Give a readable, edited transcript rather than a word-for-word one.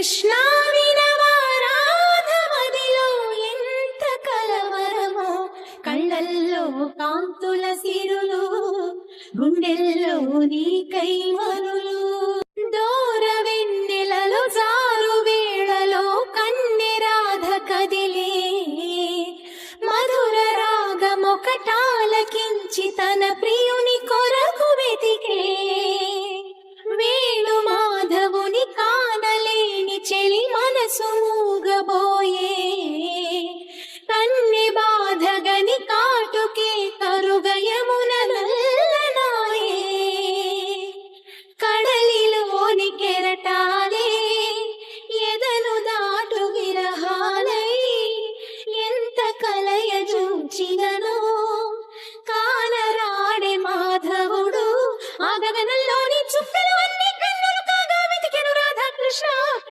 కృష్ణా వినవారాధమదిలో ఎంత కలవరమో, కళ్ళల్లో కాంతుల సిరులు, గుండెల్లో నీకై మరులు. దూర వెన్నెలలో జారు వేళలో కన్నెరాధ కదిలే, మధుర రాగమొకటాలకించి తన ప్రియుని కొరకు వెతికే. వేణు మాధవుని కానలేని చెలి మనసు